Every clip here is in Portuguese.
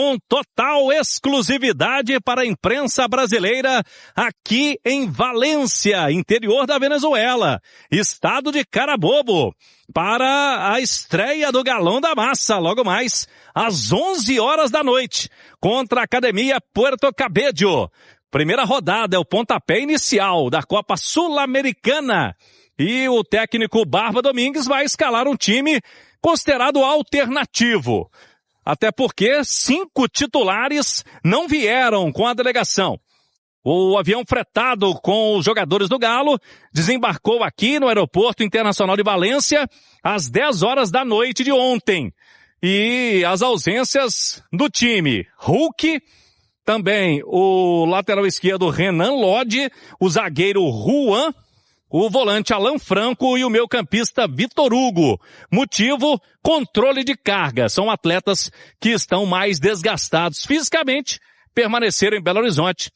Com total exclusividade para a imprensa brasileira aqui em Valência, interior da Venezuela, estado de Carabobo, para a estreia do Galão da Massa, logo mais às 11 horas da noite, contra a Academia Puerto Cabello. Primeira rodada é o pontapé inicial da Copa Sul-Americana e o técnico Barba Domingues vai escalar um time considerado alternativo. Até porque 5 titulares não vieram com a delegação. O avião fretado com os jogadores do Galo desembarcou aqui no Aeroporto Internacional de Valência às 10 horas da noite de ontem. E as ausências do time: Hulk, também o lateral esquerdo Renan Lodge, o zagueiro Juan, o volante Alan Franco e o meio-campista Vitor Hugo. Motivo: controle de carga. São atletas que estão mais desgastados fisicamente, permaneceram em Belo Horizonte,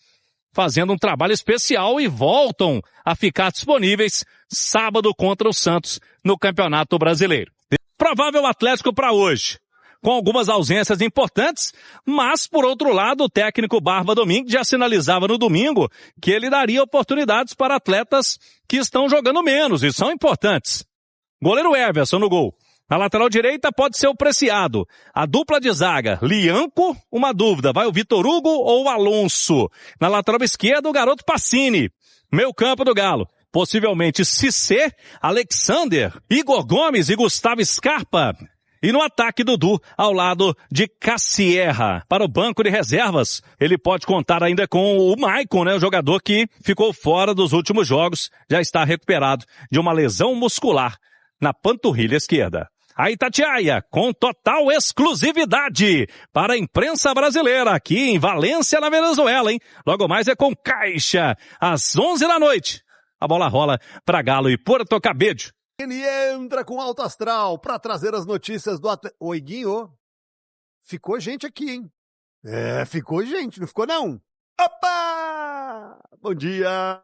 fazendo um trabalho especial e voltam a ficar disponíveis sábado contra o Santos no Campeonato Brasileiro. Provável Atlético para hoje, com algumas ausências importantes, mas, por outro lado, o técnico Barba Domingues já sinalizava no domingo que ele daria oportunidades para atletas que estão jogando menos e são importantes. Goleiro Everson no gol. Na lateral direita pode ser o Preciado. A dupla de zaga, Lianco, uma dúvida, vai o Vitor Hugo ou o Alonso? Na lateral esquerda, o garoto Pacini. Meio campo do Galo. Possivelmente Cissé, Alexander, Igor Gomes e Gustavo Scarpa. E no ataque, Dudu, ao lado de Cassierra. Para o banco de reservas, ele pode contar ainda com o Maicon, o jogador que ficou fora dos últimos jogos, já está recuperado de uma lesão muscular na panturrilha esquerda. A Itatiaia, com total exclusividade para a imprensa brasileira, aqui em Valência, na Venezuela, hein? Logo mais é com Caixa, às 11 da noite. A bola rola para Galo e Puerto Cabello. Ele entra com alto astral para trazer as notícias do Atlético. Oi, Guinho. Ficou gente aqui, hein? Ficou gente, não ficou não? Opa! Bom dia!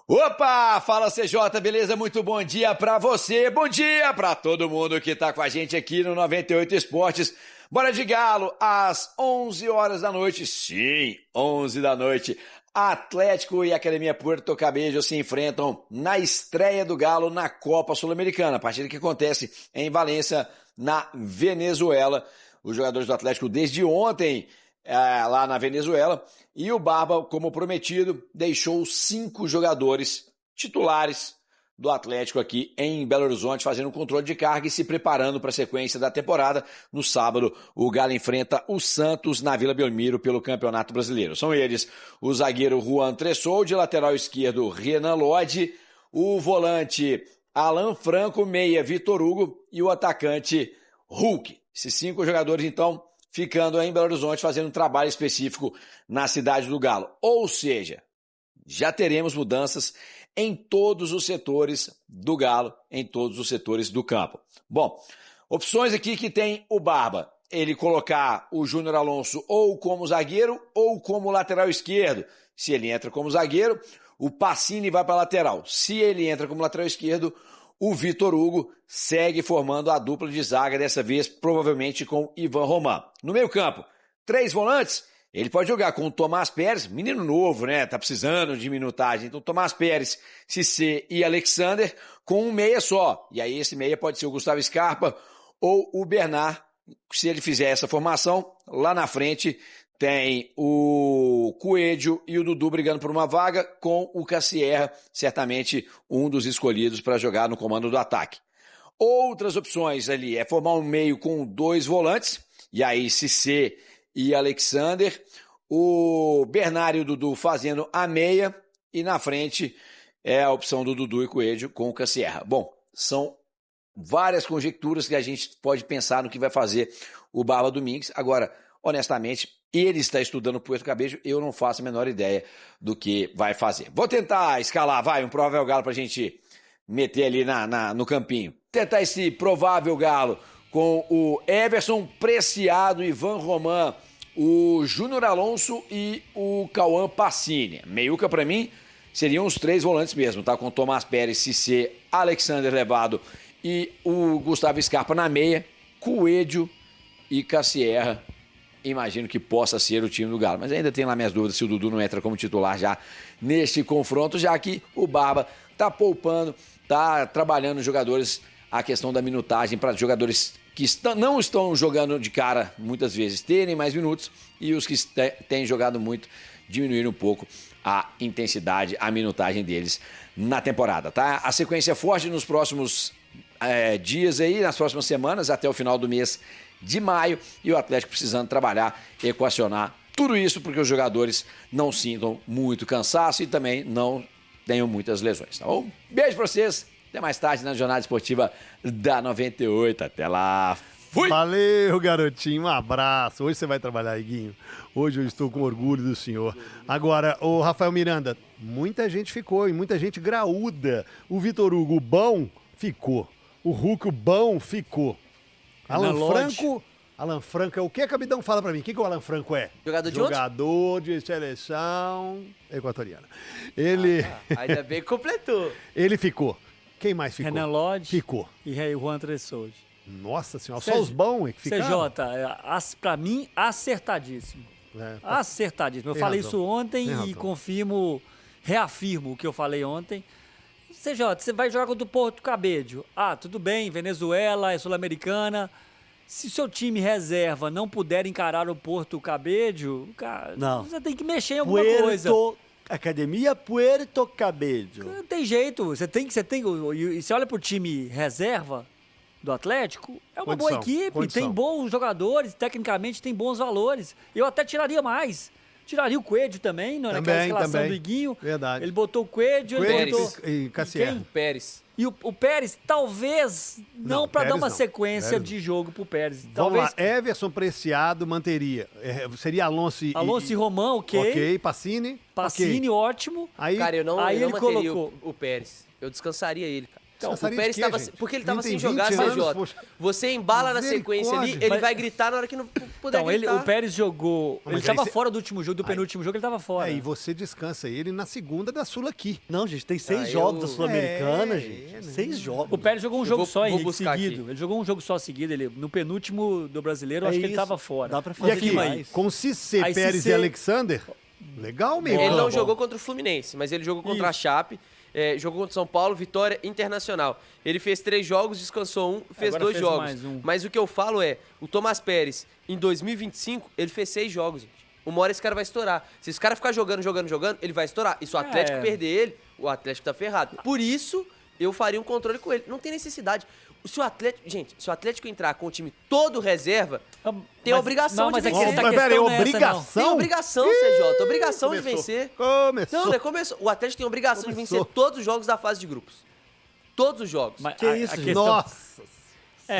Opa! Fala CJ, beleza? Muito bom dia pra você, bom dia pra todo mundo que tá com a gente aqui no 98 Esportes. Bora de Galo, às 11 horas da noite, sim, 11 da noite. Atlético e Academia Puerto Cabello se enfrentam na estreia do Galo na Copa Sul-Americana, a partida que acontece em Valência, na Venezuela. Os jogadores do Atlético desde ontem lá na Venezuela, e o Barba, como prometido, deixou 5 jogadores titulares do Atlético aqui em Belo Horizonte, fazendo um controle de carga e se preparando para a sequência da temporada. No sábado, o Galo enfrenta o Santos na Vila Belmiro pelo Campeonato Brasileiro. São eles o zagueiro Juan Tressol, de lateral esquerdo Renan Lodge, o volante Alan Franco, meia Vitor Hugo e o atacante Hulk. Esses 5 jogadores, então, ficando em Belo Horizonte, fazendo um trabalho específico na cidade do Galo. Ou seja, já teremos mudanças em todos os setores do Galo, em todos os setores do campo. Bom, opções aqui que tem o Barba. Ele colocar o Júnior Alonso ou como zagueiro ou como lateral esquerdo. Se ele entra como zagueiro, o Pacini vai para a lateral. Se ele entra como lateral esquerdo, o Vitor Hugo segue formando a dupla de zaga, dessa vez provavelmente com Ivan Roman. No meio campo, 3 volantes, ele pode jogar com o Tomás Pérez, menino novo, né? Tá precisando de minutagem. Então, Tomás Pérez, Cissé e Alexander com um meia só. E aí esse meia pode ser o Gustavo Scarpa ou o Bernard. Se ele fizer essa formação, lá na frente tem o Coelho e o Dudu brigando por uma vaga, com o Cassierra, certamente um dos escolhidos para jogar no comando do ataque. Outras opções ali é formar um meio com 2 volantes, e aí Cissé e Alexander, o Bernard e o Dudu fazendo a meia, e na frente é a opção do Dudu e Coelho com o Cassierra. Bom, são várias conjecturas que a gente pode pensar no que vai fazer o Barba Domingues. Agora, honestamente, ele está estudando o Puerto Cabello, eu não faço a menor ideia do que vai fazer. Vou tentar escalar, um provável Galo para a gente meter ali no campinho. Tentar esse provável Galo com o Everson, Preciado, Ivan Roman, o Júnior Alonso e o Cauã Pacini. Meiuca para mim seriam os 3 volantes mesmo, tá? Com Tomás Pérez, Cissé, Alexander Levado e o Gustavo Scarpa na meia, Coelho e Cassierra imagino que possa ser o time do Galo. Mas ainda tem lá minhas dúvidas se o Dudu não entra como titular já neste confronto, já que o Barba está poupando, está trabalhando os jogadores, a questão da minutagem para jogadores que não estão jogando de cara muitas vezes terem mais minutos e os que têm jogado muito diminuir um pouco a intensidade, a minutagem deles na temporada, tá? A sequência é forte nos próximos dias aí, nas próximas semanas, até o final do mês de maio, e o Atlético precisando trabalhar, equacionar tudo isso, porque os jogadores não sintam muito cansaço e também não tenham muitas lesões, tá bom? Beijo pra vocês, até mais tarde na Jornada Esportiva da 98, até lá, fui! Valeu, garotinho, um abraço. Hoje você vai trabalhar, Iguinho. Hoje eu estou com orgulho do senhor. Agora, o Rafael Miranda, muita gente ficou e muita gente graúda. O Vitor Hugo, o bom, ficou. O Hulk, o bom, ficou. Alan Franco é o que, Cabidão? Fala pra mim. O que o Alan Franco é? Jogador de seleção equatoriana. Ele... ainda bem que completou. Ele ficou. Quem mais ficou? Renan Lodge. Ficou. E Juan Tressoji. Nossa senhora, só os bons que ficaram. CJ, pra mim, acertadíssimo. Acertadíssimo. Eu falei isso ontem e reafirmo o que eu falei ontem. CJ, você vai jogar contra o Porto Cabedelo. Tudo bem, Venezuela, é sul-americana. Se seu time reserva não puder encarar o Porto Cabedelo, cara, você tem que mexer em alguma coisa. Academia Puerto Cabedelo. Não tem jeito. Você olha pro time reserva do Atlético, é uma boa equipe, tem bons jogadores, tecnicamente tem bons valores. Eu até tiraria mais. Tiraria o Coelho também, naquela escalação do Iguinho. Verdade. Ele botou o Coelho, ele botou... E Cassier. O Pérez. E o Pérez, talvez, não para dar uma sequência de jogo pro Pérez. Vamos lá, Everson Preciado manteria. Seria Alonso e Romão, ok. Ok, Pacini, ótimo. Aí, cara, eu não manteria o Pérez. Eu descansaria ele, cara. Então, o Pérez estava... Porque ele estava sem jogar, CJ. Você embala na sequência ali, ele vai gritar na hora que não puder gritar. O Pérez jogou... Ele estava fora do último jogo, do penúltimo jogo, ele estava fora. E você descansa ele na segunda da Sul aqui. Não, gente, tem 6 jogos da Sul-Americana, gente. 6 jogos. O Pérez jogou um jogo só seguido. Ele jogou um jogo só seguido. No penúltimo do Brasileiro, acho que ele estava fora. Dá pra fazer aqui, com Cissé, Pérez e Alexander, legal mesmo. Ele não jogou contra o Fluminense, mas ele jogou contra a Chape. Jogou contra o São Paulo, Vitória Internacional. Ele fez 3 jogos, descansou 1, fez 2 jogos. Mas o que eu falo o Tomás Pérez, em 2025, ele fez 6 jogos, gente. Uma hora esse cara vai estourar. Se esse cara ficar jogando, ele vai estourar. E se o Atlético perder ele, o Atlético tá ferrado. Por isso, eu faria um controle com ele. Não tem necessidade. Se o Atlético entrar com o time todo reserva, tem a obrigação de vencer. Obrigação? Tem obrigação, CJ. Obrigação de vencer. Começou. Não, começou. O Atlético tem a obrigação de vencer todos os jogos da fase de grupos. Todos os jogos. Mas, que isso, gente? Nossa.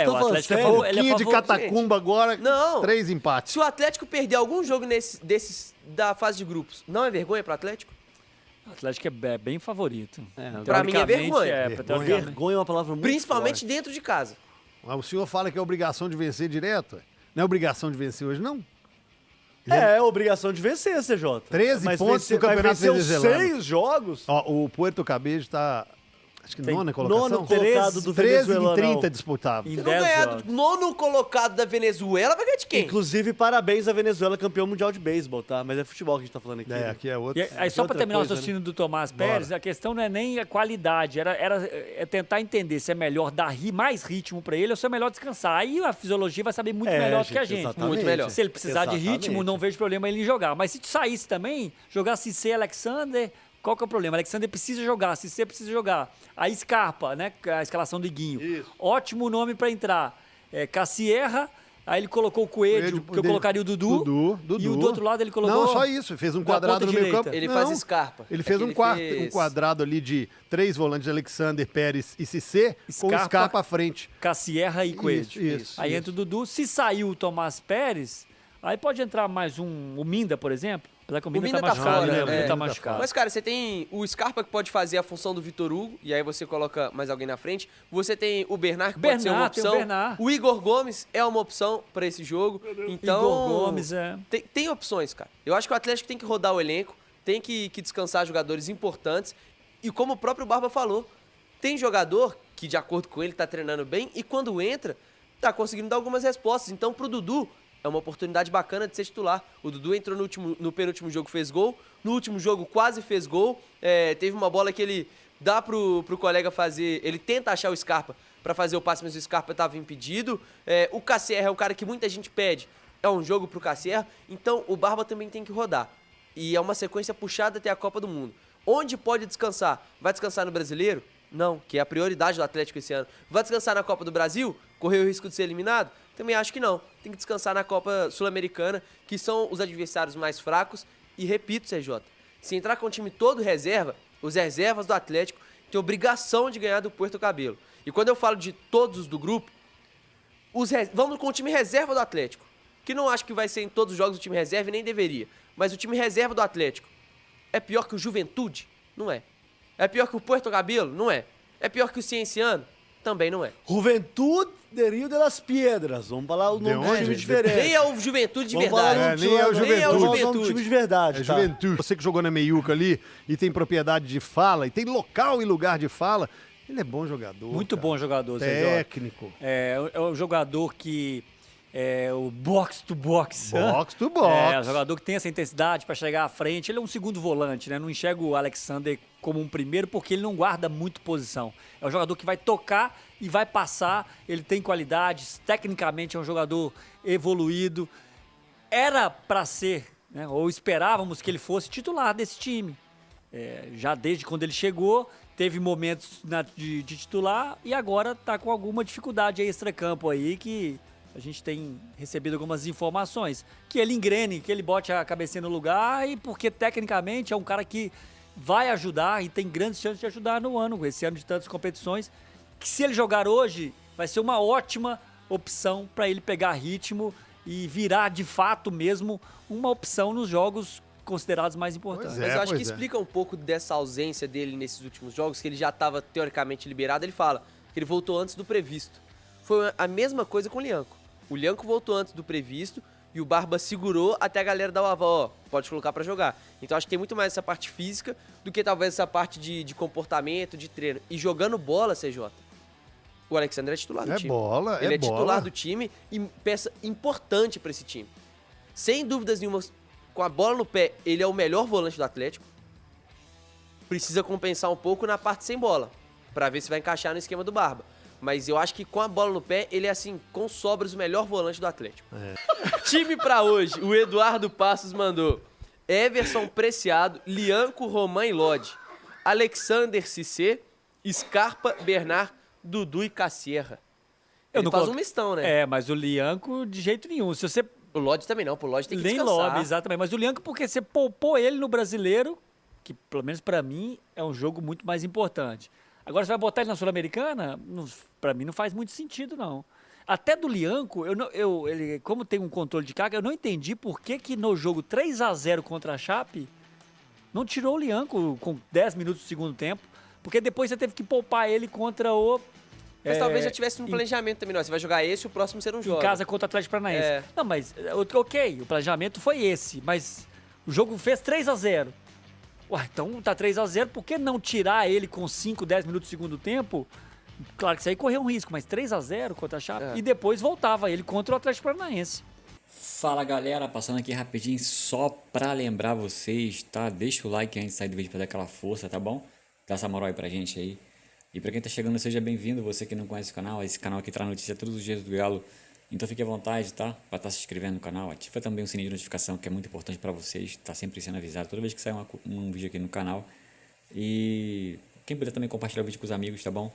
O Atlético é pouquinho de catacumba agora, não. 3 empates. Se o Atlético perder algum jogo desses da fase de grupos, não é vergonha pro Atlético? O Atlético é bem favorito. Pra mim é vergonha. Vergonha é uma palavra muito Principalmente forte. dentro de casa. O senhor fala que é obrigação de vencer direto? Não é obrigação de vencer hoje, não? É obrigação de vencer, CJ. 13 pontos no Campeonato Venezuelano. 6 jogos. O Puerto Cabedelo está... Acho que nona colocação. Nono colocado do 13 Venezuela. em 30 disputados. Se não ganhar do nono colocado da Venezuela, vai ganhar de quem? Inclusive, parabéns à Venezuela, campeão mundial de beisebol, tá? Mas é futebol que a gente tá falando aqui. Aqui é outro. Aí só para terminar o raciocínio do Tomás Pérez, a questão não é nem a qualidade, é tentar entender se é melhor dar mais ritmo para ele ou se é melhor descansar. Aí a fisiologia vai saber muito melhor do que a gente. Exatamente. Muito melhor. Se ele precisar de ritmo, não vejo problema ele jogar. Mas se saísse também, jogar Cissé, Alexander... Qual que é o problema? Alexander precisa jogar, Cissé precisa jogar. Aí Scarpa, né? A escalação do Iguinho. Isso. Ótimo nome para entrar. Cassierra, aí ele colocou o Coelho, que eu colocaria o Dudu. E o do outro lado ele colocou... Não, só isso. Fez um quadrado no meio campo. Ele faz Scarpa. Ele fez um quadrado ali de 3 volantes, Alexander, Pérez e Cissé, com o Scarpa à frente. Cassierra e Coelho. Isso. Entra o Dudu. Se saiu o Tomás Pérez, aí pode entrar mais o Minda, por exemplo. Apesar que o Minda tá machucado, fora, né? O Minda tá machucado. Mas, cara, você tem o Scarpa que pode fazer a função do Vitor Hugo, e aí você coloca mais alguém na frente. Você tem o Bernard, que pode ser uma opção. O Igor Gomes é uma opção pra esse jogo. Então, Igor Gomes, tem opções, cara. Eu acho que o Atlético tem que rodar o elenco, tem que descansar jogadores importantes. E como o próprio Barba falou, tem jogador que, de acordo com ele, tá treinando bem, e quando entra, tá conseguindo dar algumas respostas. Então, pro Dudu, é uma oportunidade bacana de ser titular. O Dudu entrou no penúltimo jogo, fez gol. No último jogo quase fez gol. Teve uma bola que ele dá pro colega fazer, ele tenta achar o Scarpa para fazer o passe, mas o Scarpa estava impedido. O Cassierra é um cara que muita gente pede. É um jogo pro Cassierra. Então o Barba também tem que rodar. E é uma sequência puxada até a Copa do Mundo. Onde pode descansar? Vai descansar no Brasileiro? Não, que é a prioridade do Atlético esse ano. Vai descansar na Copa do Brasil? Correu o risco de ser eliminado? Também acho que não. Tem que descansar na Copa Sul-Americana, que são os adversários mais fracos. E repito, CJ, se entrar com o time todo reserva, os reservas do Atlético têm obrigação de ganhar do Puerto Cabelo. E quando eu falo de todos do grupo, vamos com o time reserva do Atlético, que não acho que vai ser em todos os jogos o time reserva e nem deveria. Mas o time reserva do Atlético é pior que o Juventude? Não é. É pior que o Puerto Cabelo? Não é. É pior que o Cienciano? Também não é. Juventude de Rio de las Piedras. Vamos falar o nome de time diferente. Nem é o Juventude de verdade. Nem é o Juventude. Nem é o Juventude. Time de verdade, tá? Juventude. Você que jogou na meiuca ali e tem propriedade de fala, e tem local e lugar de fala, ele é bom jogador. Muito bom jogador, técnico. É um jogador que é o box to box. Box to box. É um jogador que tem essa intensidade para chegar à frente. Ele é um segundo volante, né? Não enxerga o Alexander como um primeiro porque ele não guarda muito posição. É um jogador que vai tocar e vai passar. Ele tem qualidades, tecnicamente é um jogador evoluído. Era para ser, né? Ou esperávamos que ele fosse titular desse time. Já desde quando ele chegou, teve momentos de titular e agora está com alguma dificuldade extra-campo aí que a gente tem recebido algumas informações. Que ele engrene, que ele bote a cabecinha no lugar e porque tecnicamente é um cara que vai ajudar e tem grandes chances de ajudar esse ano de tantas competições, que se ele jogar hoje vai ser uma ótima opção para ele pegar ritmo e virar de fato mesmo uma opção nos jogos considerados mais importantes. Mas eu acho que explica um pouco dessa ausência dele nesses últimos jogos, que ele já estava teoricamente liberado. Ele fala que ele voltou antes do previsto. Foi a mesma coisa com o Lianco. O Lianco voltou antes do previsto e o Barba segurou até a galera dar o aval, pode colocar pra jogar. Então acho que tem muito mais essa parte física do que talvez essa parte de comportamento, de treino. E jogando bola, CJ, o Alexander é titular do time. Ele é titular do time e peça importante pra esse time. Sem dúvidas nenhuma, com a bola no pé, ele é o melhor volante do Atlético. Precisa compensar um pouco na parte sem bola, pra ver se vai encaixar no esquema do Barba. Mas eu acho que com a bola no pé, ele é, assim, com sobras, o melhor volante do Atlético. Time pra hoje, o Eduardo Passos mandou Everson Preciado, Lianco, Romain e Lodi, Alexander Cissé, Scarpa, Bernard, Dudu e Cassierra. Ele faz um mistão, né? Mas o Lianco de jeito nenhum. Se você... O Lodi também não, o Lodi tem que descansar. Nem Lodi, exatamente. Mas o Lianco, porque você poupou ele no Brasileiro, que pelo menos pra mim é um jogo muito mais importante. Agora você vai botar ele na Sul-Americana? Pra mim não faz muito sentido, não. Até do Lianco, ele, como tem um controle de carga, eu não entendi por que no jogo 3-0 contra a Chape, não tirou o Lianco com 10 minutos do segundo tempo, porque depois você teve que poupar ele contra o... Mas talvez já tivesse um planejamento também, não. Você vai jogar esse, o próximo você não joga. Em casa contra o Atlético Paranaense. Não, mas ok, o planejamento foi esse, mas o jogo fez 3-0. Ué, então tá 3-0, por que não tirar ele com 5, 10 minutos do segundo tempo? Claro que isso aí correu um risco, mas 3-0 contra a Chape e depois voltava ele contra o Atlético Paranaense. Fala galera, passando aqui rapidinho só pra lembrar vocês, tá? Deixa o like antes de sair do vídeo pra dar aquela força, tá bom? Dá essa moral aí pra gente aí. E pra quem tá chegando, seja bem-vindo, você que não conhece o canal, esse canal aqui traz notícia todos os dias do Galo. Então fique à vontade, tá? Pra estar se inscrevendo no canal, ativa também o sininho de notificação, que é muito importante pra vocês, tá sempre sendo avisado toda vez que sair um vídeo aqui no canal. E quem puder também compartilhar o vídeo com os amigos, tá bom?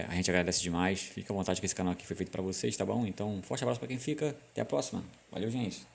A gente agradece demais, fica à vontade que esse canal aqui foi feito pra vocês, tá bom? Então, forte abraço pra quem fica, até a próxima. Valeu, gente!